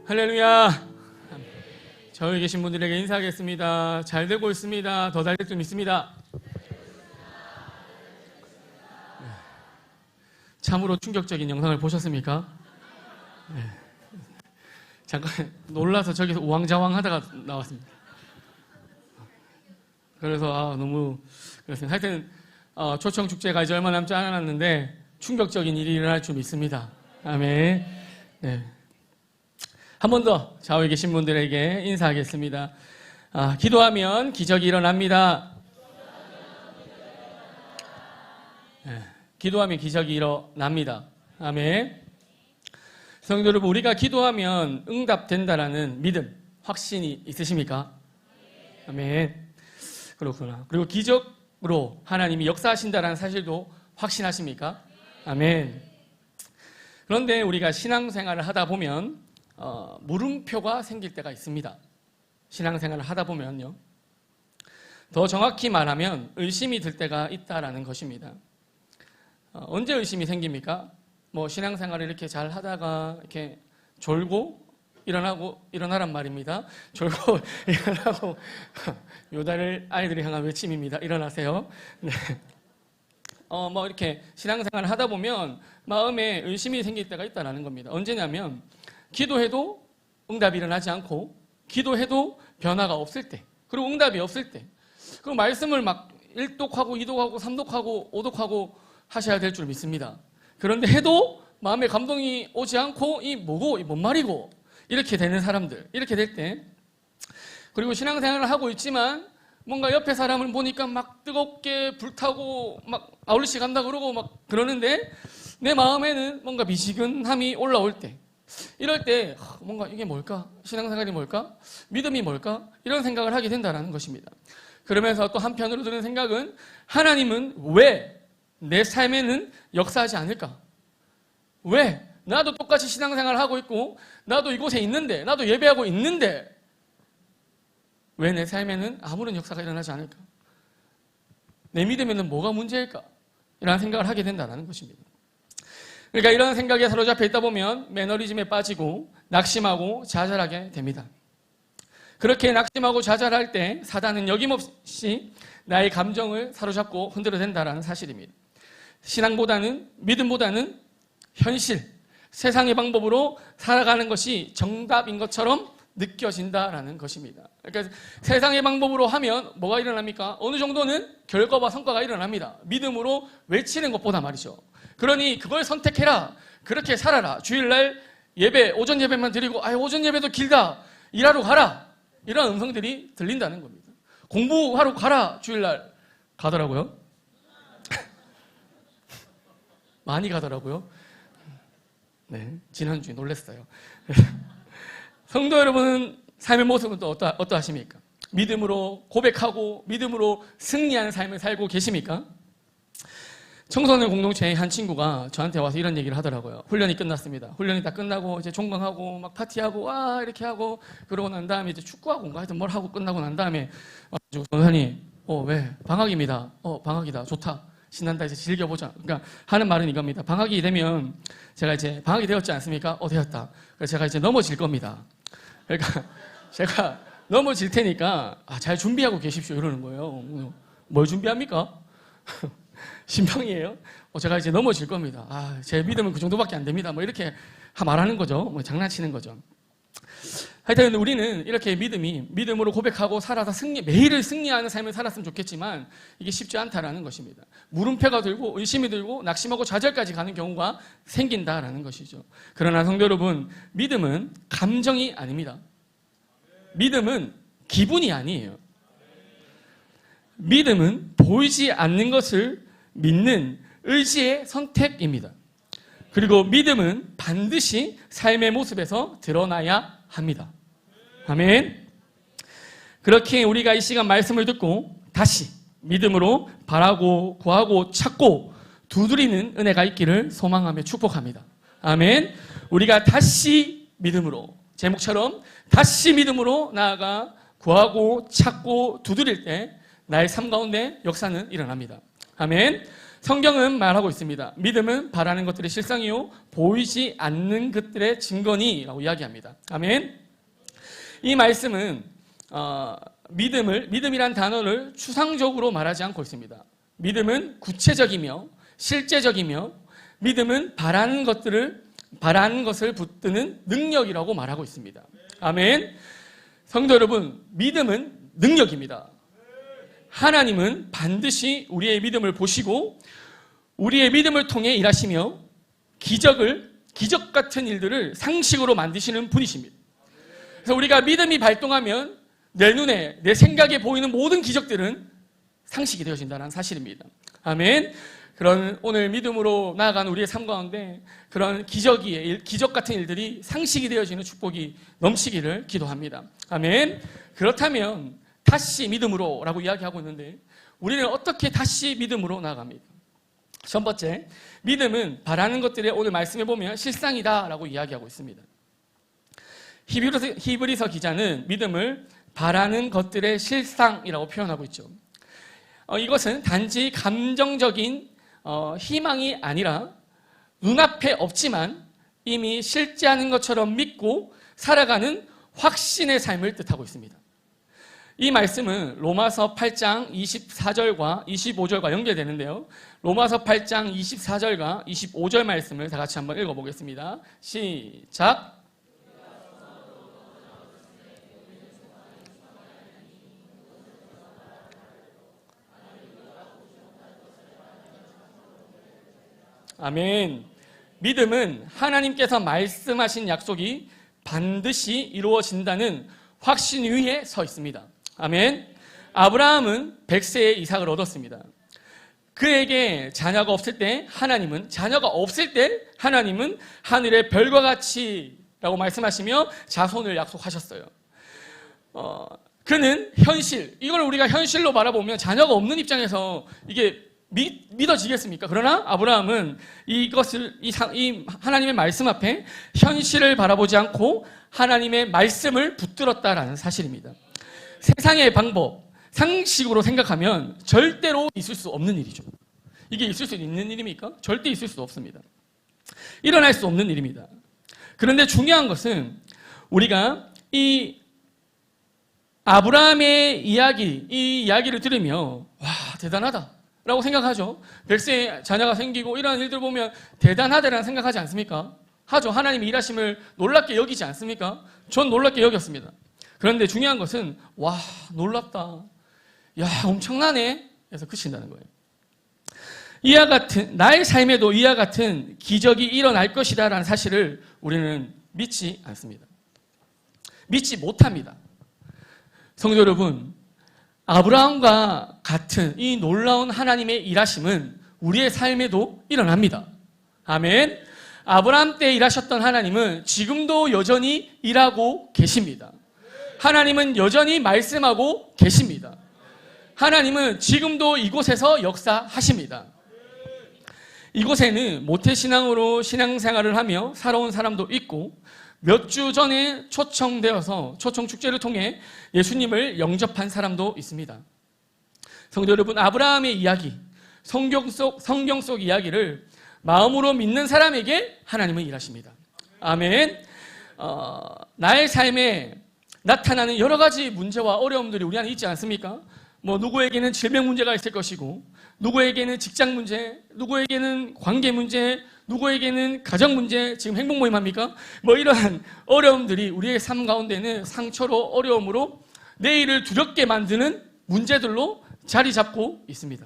할렐루야. 저기 계신 분들에게 인사하겠습니다. 잘 되고 있습니다. 더 잘 될 줄 믿습니다. 참으로 충격적인 영상을 보셨습니까? 네. 잠깐 놀라서 저기서 우왕좌왕 하다가 나왔습니다. 그래서 너무 그렇습니다. 하여튼 초청 축제가 이제 얼마 남지 않았는데 충격적인 일이 일어날 줄 믿습니다. 아멘. 네. 한 번 더 좌우에 계신 분들에게 인사하겠습니다. 기도하면 기적이 일어납니다. 네, 기도하면 기적이 일어납니다. 아멘. 성도 여러분, 우리가 기도하면 응답된다라는 믿음, 확신이 있으십니까? 아멘. 그렇구나. 그리고 기적으로 하나님이 역사하신다라는 사실도 확신하십니까? 아멘. 그런데 우리가 신앙생활을 하다 보면 물음표가 생길 때가 있습니다. 신앙생활을 하다 보면요. 더 정확히 말하면 의심이 들 때가 있다라는 것입니다. 언제 의심이 생깁니까? 신앙생활을 이렇게 잘 하다가 이렇게 졸고 일어나란 말입니다. 졸고 일어나고 요단을 아이들이 향한 외침입니다. 일어나세요. 네. 이렇게 신앙생활을 하다 보면 마음에 의심이 생길 때가 있다라는 겁니다. 언제냐면 기도해도 응답이 일어나지 않고 기도해도 변화가 없을 때, 그리고 응답이 없을 때, 그리고 말씀을 막 1독하고 2독하고 3독하고 5독하고 하셔야 될 줄 믿습니다. 그런데 해도 마음에 감동이 오지 않고 이 뭔 말이고 이렇게 되는 사람들, 이렇게 될 때, 그리고 신앙생활을 하고 있지만 뭔가 옆에 사람을 보니까 막 뜨겁게 불타고 막 아울리시 간다 그러고 막 그러는데 내 마음에는 뭔가 미지근함이 올라올 때, 이럴 때 뭔가 이게 뭘까? 신앙생활이 뭘까? 믿음이 뭘까? 이런 생각을 하게 된다는 것입니다. 그러면서 또 한편으로 드는 생각은 하나님은 왜 내 삶에는 역사하지 않을까? 왜? 나도 똑같이 신앙생활을 하고 있고 나도 이곳에 있는데, 나도 예배하고 있는데 왜 내 삶에는 아무런 역사가 일어나지 않을까? 내 믿음에는 뭐가 문제일까? 이런 생각을 하게 된다는 것입니다. 그러니까 이런 생각에 사로잡혀 있다 보면 매너리즘에 빠지고 낙심하고 좌절하게 됩니다. 그렇게 낙심하고 좌절할 때 사단은 여김없이 나의 감정을 사로잡고 흔들어댄다는 사실입니다. 신앙보다는, 믿음보다는 현실, 세상의 방법으로 살아가는 것이 정답인 것처럼 느껴진다라는 것입니다. 그러니까 세상의 방법으로 하면 뭐가 일어납니까? 어느 정도는 결과와 성과가 일어납니다. 믿음으로 외치는 것보다 말이죠. 그러니 그걸 선택해라. 그렇게 살아라. 주일날 예배, 오전 예배만 드리고 오전 예배도 길다. 일하러 가라. 이런 음성들이 들린다는 겁니다. 공부하러 가라. 주일날 가더라고요. 많이 가더라고요. 네, 지난주에 놀랐어요. 성도 여러분은 삶의 모습은 또 어떠하십니까? 믿음으로 고백하고 믿음으로 승리하는 삶을 살고 계십니까? 청소년 공동체의 한 친구가 저한테 와서 이런 얘기를 하더라고요. 훈련이 끝났습니다. 훈련이 다 끝나고 이제 종강하고 막 파티하고 이렇게 하고 그러고 난 다음에 이제 축구하고 하여튼 뭘 하고 끝나고 난 다음에 전사님, 왜? 방학입니다. 방학이다. 좋다. 신난다. 이제 즐겨보자. 그러니까 하는 말은 이겁니다. 방학이 되면 제가 이제 방학이 되었지 않습니까? 되었다. 그래서 제가 이제 넘어질 겁니다. 그러니까 제가 넘어질 테니까 잘 준비하고 계십시오. 이러는 거예요. 뭘 준비합니까? 신병이에요. 제가 이제 넘어질 겁니다. 제 믿음은 그 정도밖에 안 됩니다. 이렇게 말하는 거죠. 장난치는 거죠. 하여튼 우리는 이렇게 믿음으로 고백하고 살아서 매일을 승리하는 삶을 살았으면 좋겠지만 이게 쉽지 않다라는 것입니다. 물음표가 들고 의심이 들고 낙심하고 좌절까지 가는 경우가 생긴다라는 것이죠. 그러나 성도 여러분, 믿음은 감정이 아닙니다. 믿음은 기분이 아니에요. 믿음은 보이지 않는 것을 믿는 의지의 선택입니다. 그리고 믿음은 반드시 삶의 모습에서 드러나야 합니다. 아멘. 그렇게 우리가 이 시간 말씀을 듣고 다시 믿음으로 바라고 구하고 찾고 두드리는 은혜가 있기를 소망하며 축복합니다. 아멘. 우리가 다시 믿음으로, 제목처럼 다시 믿음으로 나아가 구하고 찾고 두드릴 때 나의 삶 가운데 역사는 일어납니다. 아멘. 성경은 말하고 있습니다. 믿음은 바라는 것들의 실상이요 보이지 않는 것들의 증거니 라고 이야기합니다. 아멘. 이 말씀은 믿음이란 단어를 추상적으로 말하지 않고 있습니다. 믿음은 구체적이며 실제적이며 믿음은 바라는 것을 붙드는 능력이라고 말하고 있습니다. 아멘. 성도 여러분, 믿음은 능력입니다. 하나님은 반드시 우리의 믿음을 보시고 우리의 믿음을 통해 일하시며 기적 같은 일들을 상식으로 만드시는 분이십니다. 그래서 우리가 믿음이 발동하면 내 눈에, 내 생각에 보이는 모든 기적들은 상식이 되어진다는 사실입니다. 아멘. 그런 오늘 믿음으로 나아가는 우리의 삶 가운데 그런 기적 같은 일들이 상식이 되어지는 축복이 넘치기를 기도합니다. 아멘. 그렇다면 다시 믿음으로 라고 이야기하고 있는데 우리는 어떻게 다시 믿음으로 나아갑니까? 첫 번째, 믿음은 바라는 것들에 오늘 말씀해 보면 실상이다 라고 이야기하고 있습니다. 히브리서 기자는 믿음을 바라는 것들의 실상이라고 표현하고 있죠. 이것은 단지 감정적인 희망이 아니라 눈앞에 없지만 이미 실제하는 것처럼 믿고 살아가는 확신의 삶을 뜻하고 있습니다. 이 말씀은 로마서 8장 24절과 25절과 연결되는데요. 로마서 8장 24절과 25절 말씀을 다 같이 한번 읽어보겠습니다. 시작. 아멘. 믿음은 하나님께서 말씀하신 약속이 반드시 이루어진다는 확신 위에 서 있습니다. 아멘. 아브라함은 100세에 이삭을 얻었습니다. 그에게 자녀가 없을 때 하나님은 하늘의 별과 같이 라고 말씀하시며 자손을 약속하셨어요. 그는 이걸 우리가 현실로 바라보면 자녀가 없는 입장에서 이게 믿어지겠습니까? 그러나 아브라함은 이 하나님의 말씀 앞에 현실을 바라보지 않고 하나님의 말씀을 붙들었다라는 사실입니다. 세상의 방법, 상식으로 생각하면 절대로 있을 수 없는 일이죠. 이게 있을 수 있는 일입니까? 절대 있을 수 없습니다. 일어날 수 없는 일입니다. 그런데 중요한 것은 우리가 이 아브라함의 이 이야기를 들으며 와, 대단하다 라고 생각하죠. 100세에 자녀가 생기고 이러한 일들 보면 대단하다라는 생각하지 않습니까? 하죠. 하나님의 일하심을 놀랍게 여기지 않습니까? 전 놀랍게 여겼습니다. 그런데 중요한 것은 와, 놀랍다. 야, 엄청나네. 해서 그친다는 거예요. 이와 같은 나의 삶에도 이와 같은 기적이 일어날 것이다 라는 사실을 우리는 믿지 않습니다. 믿지 못합니다. 성도 여러분, 아브라함과 같은 이 놀라운 하나님의 일하심은 우리의 삶에도 일어납니다. 아멘. 아브라함 때 일하셨던 하나님은 지금도 여전히 일하고 계십니다. 하나님은 여전히 말씀하고 계십니다. 하나님은 지금도 이곳에서 역사하십니다. 이곳에는 모태신앙으로 신앙생활을 하며 살아온 사람도 있고 몇 주 전에 초청되어서 초청축제를 통해 예수님을 영접한 사람도 있습니다. 성도 여러분, 아브라함의 이야기, 성경 속 이야기를 마음으로 믿는 사람에게 하나님은 일하십니다. 아멘. 나의 삶에 나타나는 여러 가지 문제와 어려움들이 우리 안에 있지 않습니까? 누구에게는 질병 문제가 있을 것이고, 누구에게는 직장 문제, 누구에게는 관계 문제, 누구에게는 가정 문제, 지금 행복 모임 합니까? 이러한 어려움들이 우리의 삶 가운데는 상처로 어려움으로 내일을 두렵게 만드는 문제들로 자리 잡고 있습니다.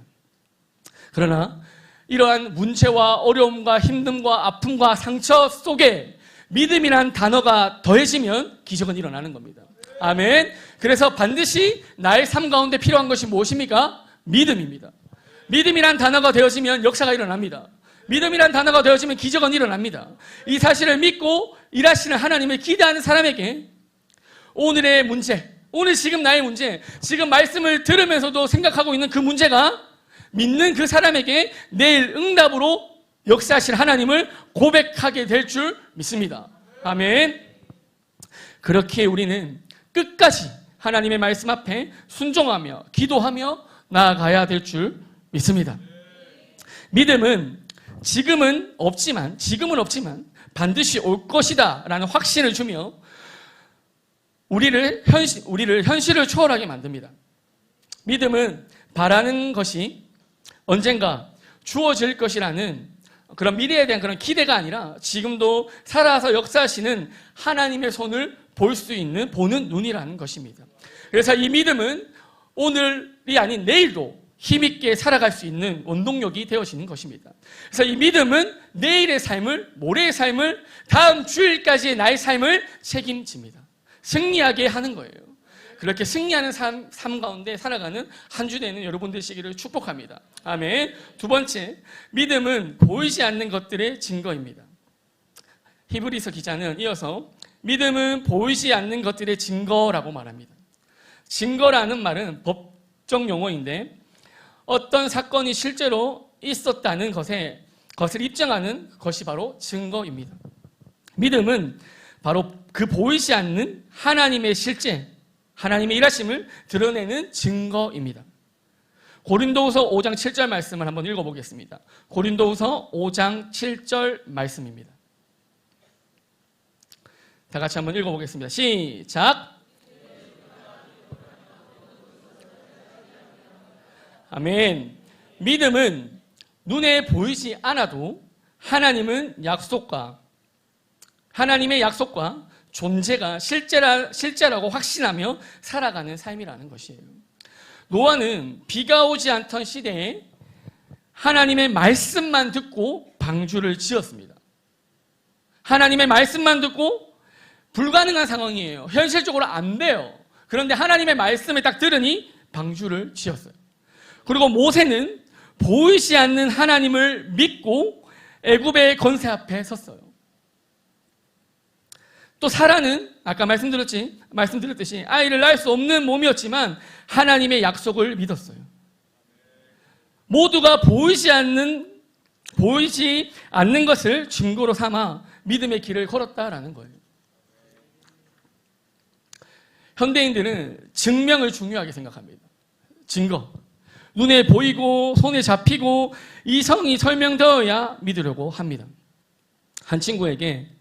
그러나 이러한 문제와 어려움과 힘듦과 아픔과 상처 속에 믿음이란 단어가 더해지면 기적은 일어나는 겁니다. 아멘. 그래서 반드시 나의 삶 가운데 필요한 것이 무엇입니까? 믿음입니다. 믿음이란 단어가 되어지면 역사가 일어납니다. 믿음이란 단어가 되어지면 기적은 일어납니다. 이 사실을 믿고 일하시는 하나님을 기대하는 사람에게 오늘의 문제, 오늘 지금 나의 문제, 지금 말씀을 들으면서도 생각하고 있는 그 문제가 믿는 그 사람에게 내일 응답으로 역사하실 하나님을 고백하게 될 줄 믿습니다. 아멘. 그렇게 우리는 끝까지 하나님의 말씀 앞에 순종하며 기도하며 나아가야 될 줄 믿습니다. 믿음은 지금은 없지만 반드시 올 것이다 라는 확신을 주며 우리를 현실을 초월하게 만듭니다. 믿음은 바라는 것이 언젠가 주어질 것이라는 그런 미래에 대한 그런 기대가 아니라 지금도 살아서 역사하시는 하나님의 손을 볼 수 있는 보는 눈이라는 것입니다. 그래서 이 믿음은 오늘이 아닌 내일도 힘있게 살아갈 수 있는 원동력이 되어지는 것입니다. 그래서 이 믿음은 내일의 삶을, 모레의 삶을, 다음 주일까지의 나의 삶을 책임집니다. 승리하게 하는 거예요. 그렇게 승리하는 삶 가운데 살아가는 한 주 되는 여러분 되시기를 축복합니다. 아멘. 두 번째, 믿음은 보이지 않는 것들의 증거입니다. 히브리서 기자는 이어서 믿음은 보이지 않는 것들의 증거라고 말합니다. 증거라는 말은 법적 용어인데 어떤 사건이 실제로 있었다는 것을 입증하는 것이 바로 증거입니다. 믿음은 바로 그 보이지 않는 하나님의 실제, 하나님의 일하심을 드러내는 증거입니다. 고린도후서 5장 7절 말씀을 한번 읽어보겠습니다. 고린도후서 5장 7절 말씀입니다. 다 같이 한번 읽어보겠습니다. 시작! 아멘. 믿음은 눈에 보이지 않아도 하나님의 약속과 존재가 실제라고 확신하며 살아가는 삶이라는 것이에요. 노아는 비가 오지 않던 시대에 하나님의 말씀만 듣고 방주를 지었습니다. 하나님의 말씀만 듣고 불가능한 상황이에요. 현실적으로 안 돼요. 그런데 하나님의 말씀을 딱 들으니 방주를 지었어요. 그리고 모세는 보이지 않는 하나님을 믿고 애굽의 권세 앞에 섰어요. 또 사라는 아까 말씀드렸듯이 아이를 낳을 수 없는 몸이었지만 하나님의 약속을 믿었어요. 모두가 보이지 않는 것을 증거로 삼아 믿음의 길을 걸었다라는 거예요. 현대인들은 증명을 중요하게 생각합니다. 증거. 눈에 보이고 손에 잡히고 이성이 설명되어야 믿으려고 합니다. 한 친구에게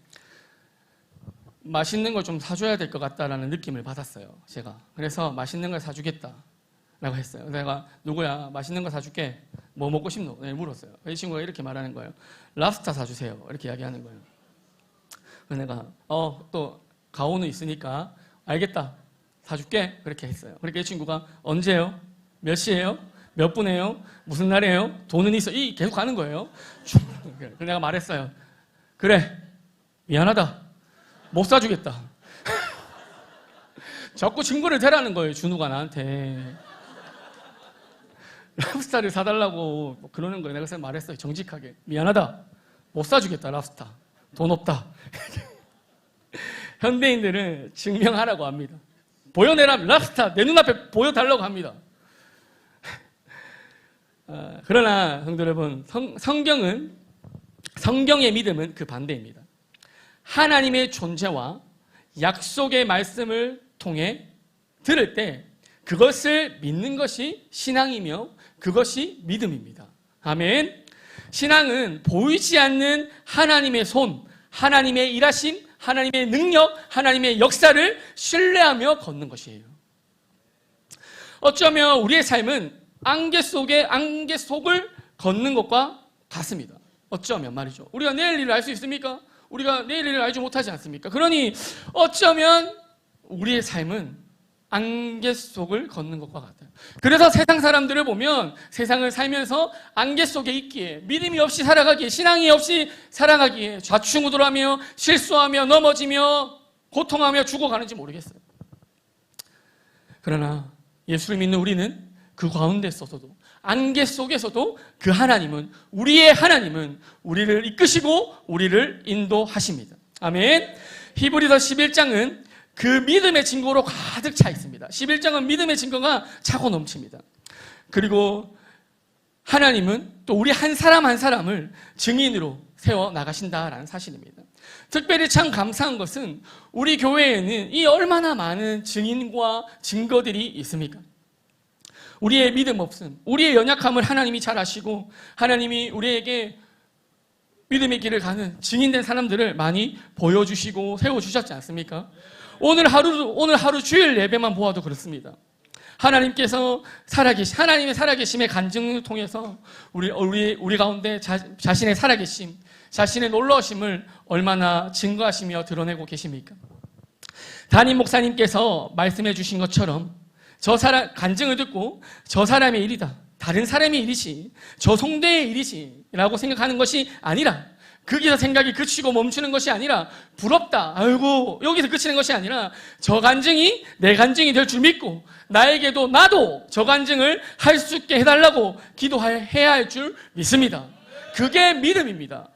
맛있는 걸 좀 사줘야 될 것 같다라는 느낌을 받았어요. 제가. 그래서 맛있는 걸 사주겠다라고 했어요. 내가 누구야 맛있는 거 사줄게. 뭐 먹고 싶노? 네, 물었어요. 이 친구가 이렇게 말하는 거예요. 랍스터 사주세요. 이렇게 이야기하는 거예요. 그래서 내가 또 가오는 있으니까 알겠다. 사줄게. 그렇게 했어요. 그러니까 이 친구가 언제요? 몇 시에요? 몇 분에요? 무슨 날이에요? 돈은 있어. 계속 가는 거예요. 그래서 내가 말했어요. 그래. 미안하다. 못 사주겠다. 자꾸 친구를 대라는 거예요. 준우가 나한테. 랍스타를 사달라고 그러는 거예요. 내가 그래서 말했어요. 정직하게. 미안하다. 못 사주겠다. 랍스타. 돈 없다. 현대인들은 증명하라고 합니다. 보여내라. 랍스타. 내 눈앞에 보여달라고 합니다. 그러나 성도 여러분, 성경의 믿음은 그 반대입니다. 하나님의 존재와 약속의 말씀을 통해 들을 때 그것을 믿는 것이 신앙이며 그것이 믿음입니다. 아멘. 신앙은 보이지 않는 하나님의 손, 하나님의 일하심, 하나님의 능력, 하나님의 역사를 신뢰하며 걷는 것이에요. 어쩌면 우리의 삶은 안개 속을 걷는 것과 같습니다. 어쩌면 말이죠. 우리가 내일 일을 알 수 있습니까? 우리가 내일 일을 알지 못하지 않습니까? 그러니 어쩌면 우리의 삶은 안개 속을 걷는 것과 같아요. 그래서 세상 사람들을 보면 세상을 살면서 안개 속에 있기에, 믿음이 없이 살아가기에, 신앙이 없이 살아가기에 좌충우돌하며 실수하며 넘어지며 고통하며 죽어가는지 모르겠어요. 그러나 예수를 믿는 우리는 그 가운데 있어서도, 안개 속에서도 그 하나님은, 우리의 하나님은 우리를 이끄시고 우리를 인도하십니다. 아멘. 히브리서 11장은 그 믿음의 증거로 가득 차 있습니다. 11장은 믿음의 증거가 차고 넘칩니다. 그리고 하나님은 또 우리 한 사람 한 사람을 증인으로 세워 나가신다라는 사실입니다. 특별히 참 감사한 것은 우리 교회에는 이 얼마나 많은 증인과 증거들이 있습니까? 우리의 믿음 없음, 우리의 연약함을 하나님이 잘 아시고 하나님이 우리에게 믿음의 길을 가는 증인된 사람들을 많이 보여주시고 세워주셨지 않습니까? 오늘 하루 주일 예배만 보아도 그렇습니다. 하나님께서 하나님의 살아계심의 간증을 통해서 우리 가운데 자신의 살아계심, 자신의 놀라우심을 얼마나 증거하시며 드러내고 계십니까? 담임 목사님께서 말씀해 주신 것처럼 간증을 듣고 저 사람의 일이다, 다른 사람의 일이지, 저 송대의 일이지 라고 생각하는 것이 아니라, 거기서 생각이 그치고 멈추는 것이 아니라 부럽다, 아이고 여기서 그치는 것이 아니라 저 간증이 내 간증이 될 줄 믿고 나에게도 나도 저 간증을 할 수 있게 해달라고 기도해야 할 줄 믿습니다. 그게 믿음입니다.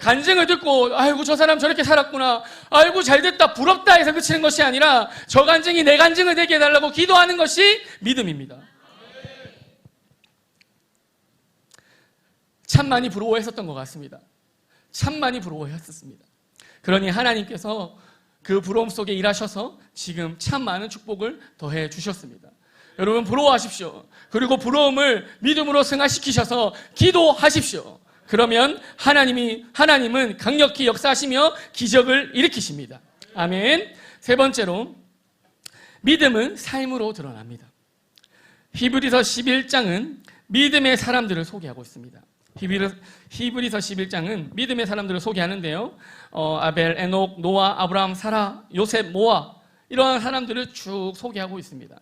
간증을 듣고 아이고 저 사람 저렇게 살았구나, 아이고 잘됐다, 부럽다 해서 그치는 것이 아니라 저 간증이 내 간증을 되게 해달라고 기도하는 것이 믿음입니다. 참 많이 부러워했었던 것 같습니다. 참 많이 부러워했었습니다. 그러니 하나님께서 그 부러움 속에 일하셔서 지금 참 많은 축복을 더해 주셨습니다. 여러분 부러워하십시오. 그리고 부러움을 믿음으로 승화시키셔서 기도하십시오. 그러면 하나님은 강력히 역사하시며 기적을 일으키십니다. 아멘. 세 번째로, 믿음은 삶으로 드러납니다. 히브리서 11장은 믿음의 사람들을 소개하고 있습니다. 히브리서 11장은 믿음의 사람들을 소개하는데요. 아벨, 에녹, 노아, 아브라함, 사라, 요셉, 모아, 이러한 사람들을 쭉 소개하고 있습니다.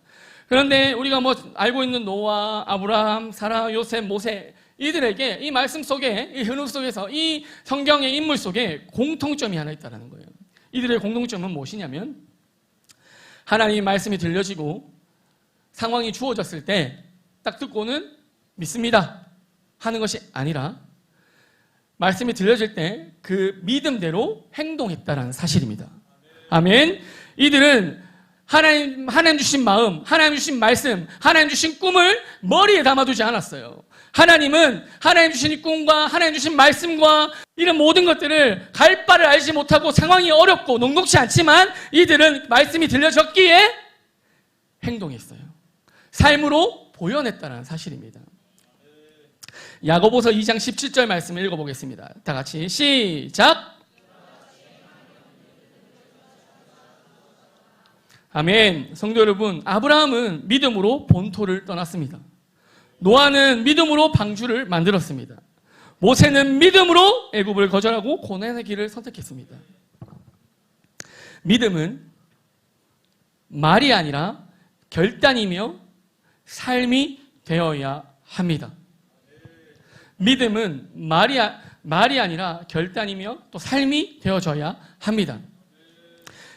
그런데 우리가 알고 있는 노아, 아브라함, 사라, 요셉, 모세, 이들에게 이 말씀 속에, 이 흐름 속에서, 이 성경의 인물 속에 공통점이 하나 있다는 거예요. 이들의 공통점은 무엇이냐면, 하나님의 말씀이 들려지고 상황이 주어졌을 때 딱 듣고는 믿습니다 하는 것이 아니라, 말씀이 들려질 때 그 믿음대로 행동했다는 사실입니다. 아멘. 이들은 하나님 주신 마음, 하나님 주신 말씀, 하나님 주신 꿈을 머리에 담아두지 않았어요. 하나님은 하나님 주신 이 꿈과 하나님 주신 말씀과 이런 모든 것들을 갈 바를 알지 못하고 상황이 어렵고 녹록지 않지만 이들은 말씀이 들려졌기에 행동했어요. 삶으로 보여냈다는 사실입니다. 야고보서 2장 17절 말씀을 읽어보겠습니다. 다 같이 시작. 아멘. 성도 여러분, 아브라함은 믿음으로 본토를 떠났습니다. 노아는 믿음으로 방주를 만들었습니다. 모세는 믿음으로 애굽을 거절하고 고난의 길을 선택했습니다. 믿음은 말이 아니라 결단이며 삶이 되어야 합니다. 믿음은 말이 아니라 결단이며 또 삶이 되어져야 합니다.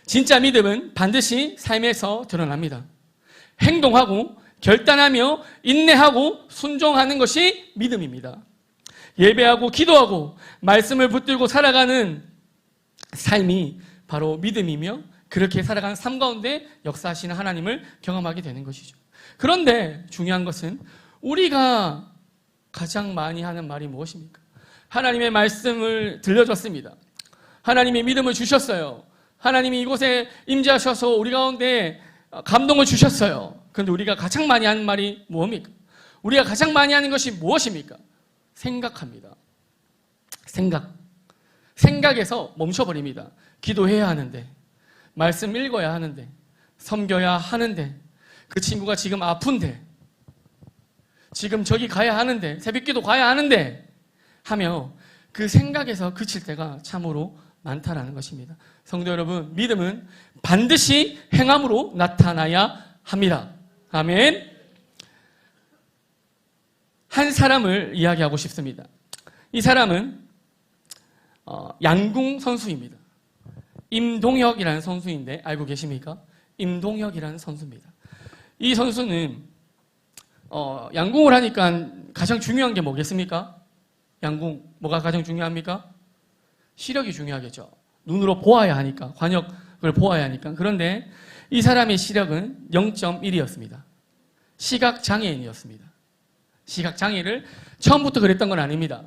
진짜 믿음은 반드시 삶에서 드러납니다. 행동하고 결단하며 인내하고 순종하는 것이 믿음입니다. 예배하고 기도하고 말씀을 붙들고 살아가는 삶이 바로 믿음이며, 그렇게 살아가는 삶 가운데 역사하시는 하나님을 경험하게 되는 것이죠. 그런데 중요한 것은 우리가 가장 많이 하는 말이 무엇입니까? 하나님의 말씀을 들려줬습니다. 하나님의 믿음을 주셨어요. 하나님이 이곳에 임재하셔서 우리 가운데 감동을 주셨어요. 그런데 우리가 가장 많이 하는 말이 뭡니까? 우리가 가장 많이 하는 것이 무엇입니까? 생각합니다. 생각에서 멈춰버립니다. 기도해야 하는데, 말씀 읽어야 하는데, 섬겨야 하는데, 그 친구가 지금 아픈데, 지금 저기 가야 하는데, 새벽기도 가야 하는데 하며 그 생각에서 그칠 때가 참으로 많다라는 것입니다. 성도 여러분, 믿음은 반드시 행함으로 나타나야 합니다. 아멘. 한 사람을 이야기하고 싶습니다. 이 사람은 양궁 선수입니다. 임동혁이라는 선수인데 알고 계십니까? 임동혁이라는 선수입니다. 이 선수는 양궁을 하니까 가장 중요한 게 뭐겠습니까? 양궁 뭐가 가장 중요합니까? 시력이 중요하겠죠. 눈으로 보아야 하니까, 관역을 보아야 하니까. 그런데 이 사람의 시력은 0.1이었습니다. 시각장애인이었습니다. 시각장애를 처음부터 그랬던 건 아닙니다.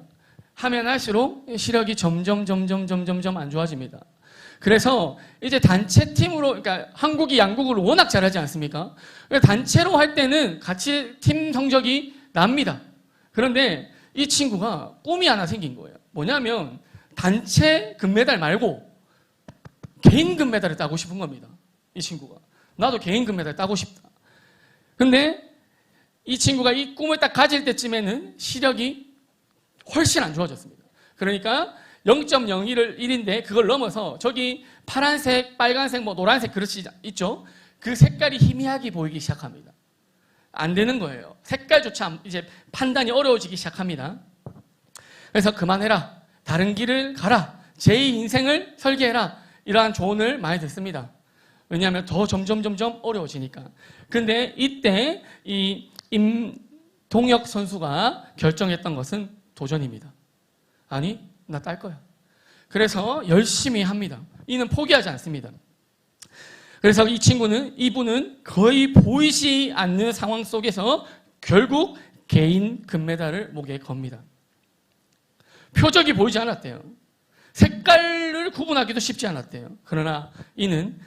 하면 할수록 시력이 점점 안 좋아집니다. 그래서 이제 단체팀으로, 그러니까 한국이 양국을 워낙 잘하지 않습니까? 단체로 할 때는 같이 팀 성적이 납니다. 그런데 이 친구가 꿈이 하나 생긴 거예요. 뭐냐면 단체 금메달 말고 개인 금메달을 따고 싶은 겁니다. 이 친구가. 나도 개인 금메달 따고 싶다. 근데 이 친구가 이 꿈을 딱 가질 때쯤에는 시력이 훨씬 안 좋아졌습니다. 그러니까 0.01을 1인데 그걸 넘어서 저기 파란색, 빨간색, 뭐 노란색 그릇이 있죠? 그 색깔이 희미하게 보이기 시작합니다. 안 되는 거예요. 색깔조차 이제 판단이 어려워지기 시작합니다. 그래서 그만해라. 다른 길을 가라. 제2 인생을 설계해라. 이러한 조언을 많이 듣습니다. 왜냐하면 더 점점 어려워지니까. 근데 이때 이 임동혁 선수가 결정했던 것은 도전입니다. 아니, 나 딸 거야. 그래서 열심히 합니다. 이는 포기하지 않습니다. 그래서 이분은 거의 보이지 않는 상황 속에서 결국 개인 금메달을 목에 겁니다. 표적이 보이지 않았대요. 색깔을 구분하기도 쉽지 않았대요. 그러나 이는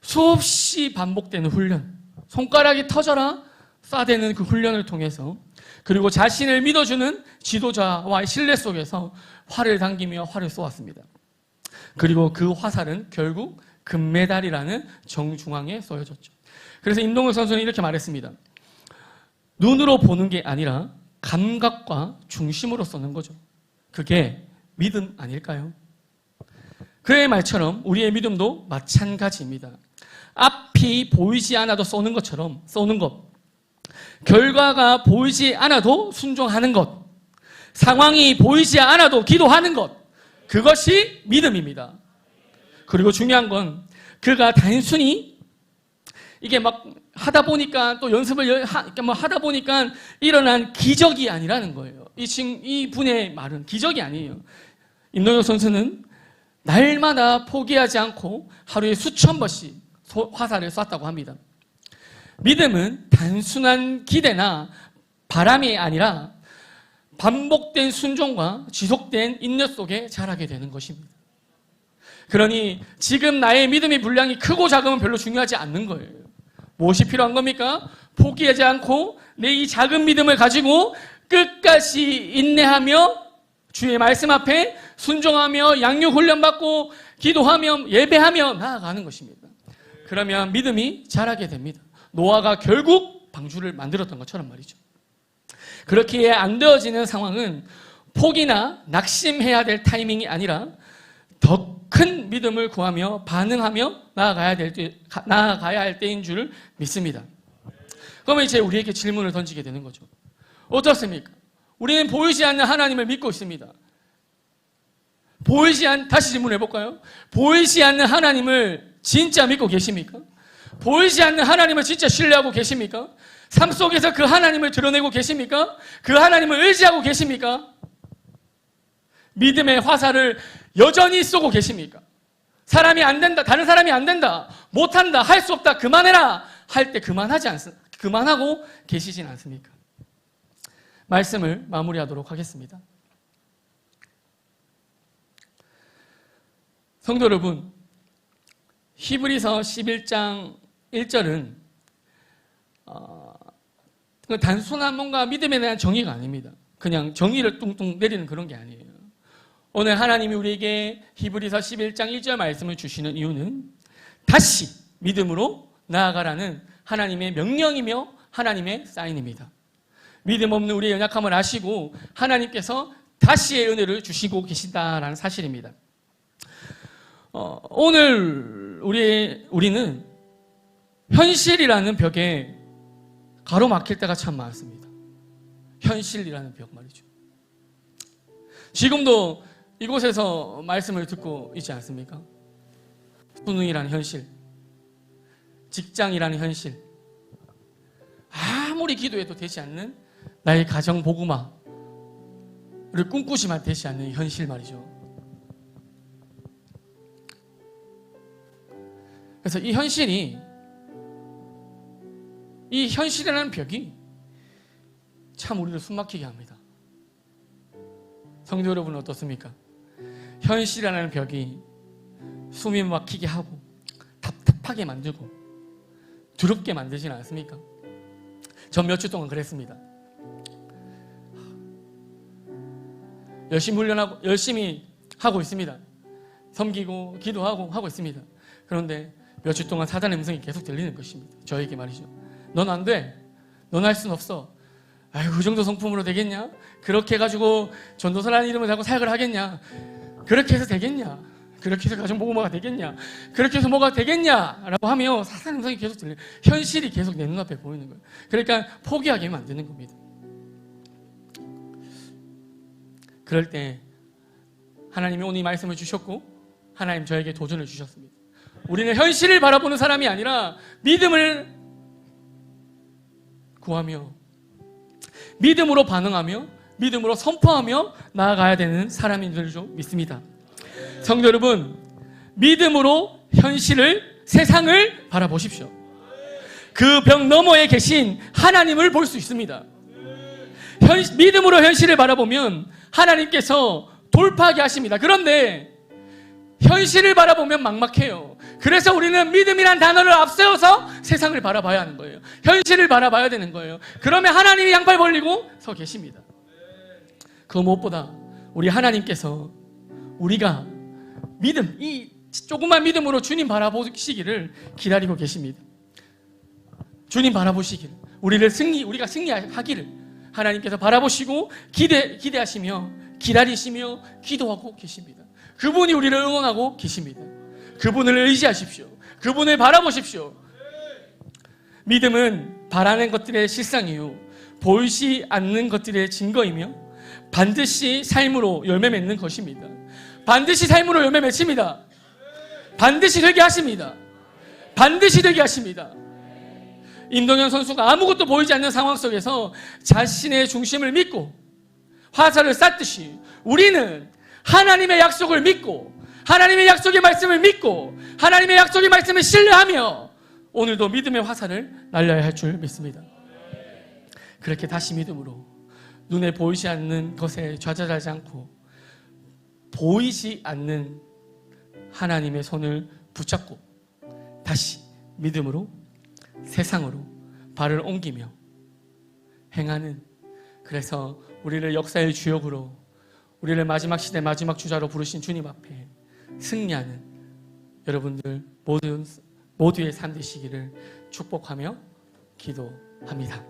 수없이 반복되는 훈련, 손가락이 터져라 쏴대는 그 훈련을 통해서, 그리고 자신을 믿어주는 지도자와의 신뢰 속에서 활을 당기며 활을 쏘았습니다. 그리고 그 화살은 결국 금메달이라는 정중앙에 쏘여졌죠. 그래서 임동혁 선수는 이렇게 말했습니다. 눈으로 보는 게 아니라 감각과 중심으로 쏘는 거죠. 그게 믿음 아닐까요? 그의 말처럼 우리의 믿음도 마찬가지입니다. 앞이 보이지 않아도 쏘는 것처럼 쏘는 것, 결과가 보이지 않아도 순종하는 것, 상황이 보이지 않아도 기도하는 것, 그것이 믿음입니다. 그리고 중요한 건 그가 단순히 이게 막 하다 보니까 또 연습을 하다 보니까 일어난 기적이 아니라는 거예요. 이 분의 말은 기적이 아니에요. 임동혁 선수는 날마다 포기하지 않고 하루에 수천 번씩 화살을 쐈다고 합니다. 믿음은 단순한 기대나 바람이 아니라 반복된 순종과 지속된 인내 속에 자라게 되는 것입니다. 그러니 지금 나의 믿음의 분량이 크고 작으면 별로 중요하지 않는 거예요. 무엇이 필요한 겁니까? 포기하지 않고 내 이 작은 믿음을 가지고 끝까지 인내하며 주의 말씀 앞에 순종하며 양육 훈련받고 기도하며 예배하며 나아가는 것입니다. 그러면 믿음이 자라게 됩니다. 노아가 결국 방주를 만들었던 것처럼 말이죠. 그렇기에 안 되어지는 상황은 포기나 낙심해야 될 타이밍이 아니라 더 큰 믿음을 구하며 반응하며 나아가야 할 때인 줄 믿습니다. 그러면 이제 우리에게 질문을 던지게 되는 거죠. 어떻습니까? 우리는 보이지 않는 하나님을 믿고 있습니다. 다시 질문해 볼까요? 보이지 않는 하나님을 진짜 믿고 계십니까? 보이지 않는 하나님을 진짜 신뢰하고 계십니까? 삶 속에서 그 하나님을 드러내고 계십니까? 그 하나님을 의지하고 계십니까? 믿음의 화살을 여전히 쏘고 계십니까? 사람이 안 된다, 다른 사람이 안 된다, 못한다, 할 수 없다, 그만해라 할 때 그만하고 계시진 않습니까? 말씀을 마무리하도록 하겠습니다. 성도 여러분, 히브리서 11장 1절은 단순한 뭔가 믿음에 대한 정의가 아닙니다. 그냥 정의를 뚱뚱 내리는 그런 게 아니에요. 오늘 하나님이 우리에게 히브리서 11장 1절 말씀을 주시는 이유는 다시 믿음으로 나아가라는 하나님의 명령이며 하나님의 사인입니다. 믿음 없는 우리의 연약함을 아시고 하나님께서 다시의 은혜를 주시고 계신다라는 사실입니다. 오늘 우리는 현실이라는 벽에 가로막힐 때가 참 많습니다. 현실이라는 벽 말이죠. 지금도 이곳에서 말씀을 듣고 있지 않습니까? 수능이라는 현실, 직장이라는 현실, 아무리 기도해도 되지 않는 나의 가정 복음화를 꿈꾸지만 되지 않는 현실 말이죠. 그래서 이 현실이라는 벽이 참 우리를 숨막히게 합니다. 성도 여러분은 어떻습니까? 현실이라는 벽이 숨이 막히게 하고 답답하게 만들고 두렵게 만들진 않습니까? 전 몇 주 동안 그랬습니다. 열심히 하고 있습니다. 섬기고 기도하고 하고 있습니다. 그런데 몇 주 동안 사단의 음성이 계속 들리는 것입니다. 저에게 말이죠. 넌 안 돼. 넌 할 순 없어. 아이고, 그 정도 성품으로 되겠냐? 그렇게 해가지고 전도사라는 이름을 달고 사역을 하겠냐? 그렇게 해서 되겠냐? 그렇게 해서 가정보고마가 되겠냐? 그렇게 해서 뭐가 되겠냐? 라고 하며 사탄의 음성이 계속 들려요. 현실이 계속 내 눈앞에 보이는 거예요. 그러니까 포기하게 만드는 겁니다. 그럴 때 하나님이 오늘 이 말씀을 주셨고 하나님 저에게 도전을 주셨습니다. 우리는 현실을 바라보는 사람이 아니라 믿음을 구하며 믿음으로 반응하며 믿음으로 선포하며 나아가야 되는 사람인 줄 믿습니다. 성도 여러분, 믿음으로 현실을, 세상을 바라보십시오. 그 벽 너머에 계신 하나님을 볼 수 있습니다. 믿음으로 현실을 바라보면 하나님께서 돌파하게 하십니다. 그런데 현실을 바라보면 막막해요. 그래서 우리는 믿음이란 단어를 앞세워서 세상을 바라봐야 하는 거예요. 현실을 바라봐야 되는 거예요. 그러면 하나님이 양팔 벌리고 서 계십니다. 그 무엇보다 우리 하나님께서 우리가 믿음, 이 조그만 믿음으로 주님 바라보시기를 기다리고 계십니다. 주님 바라보시기를, 우리가 승리하기를 하나님께서 바라보시고 기대하시며 기다리시며 기도하고 계십니다. 그분이 우리를 응원하고 계십니다. 그분을 의지하십시오. 그분을 바라보십시오. 믿음은 바라는 것들의 실상이요 보이지 않는 것들의 증거이며 반드시 삶으로 열매 맺는 것입니다. 반드시 삶으로 열매 맺습니다. 반드시 되게 하십니다. 반드시 되게 하십니다. 임동현 선수가 아무것도 보이지 않는 상황 속에서 자신의 중심을 믿고 화살을 쐈듯이 우리는 하나님의 약속을 믿고 하나님의 약속의 말씀을 믿고 하나님의 약속의 말씀을 신뢰하며 오늘도 믿음의 화살을 날려야 할 줄 믿습니다. 그렇게 다시 믿음으로 눈에 보이지 않는 것에 좌절하지 않고 보이지 않는 하나님의 손을 붙잡고 다시 믿음으로 세상으로 발을 옮기며 행하는, 그래서 우리를 역사의 주역으로 우리를 마지막 시대 마지막 주자로 부르신 주님 앞에 승리하는 여러분들 모두의 삶 되시기를 축복하며 기도합니다.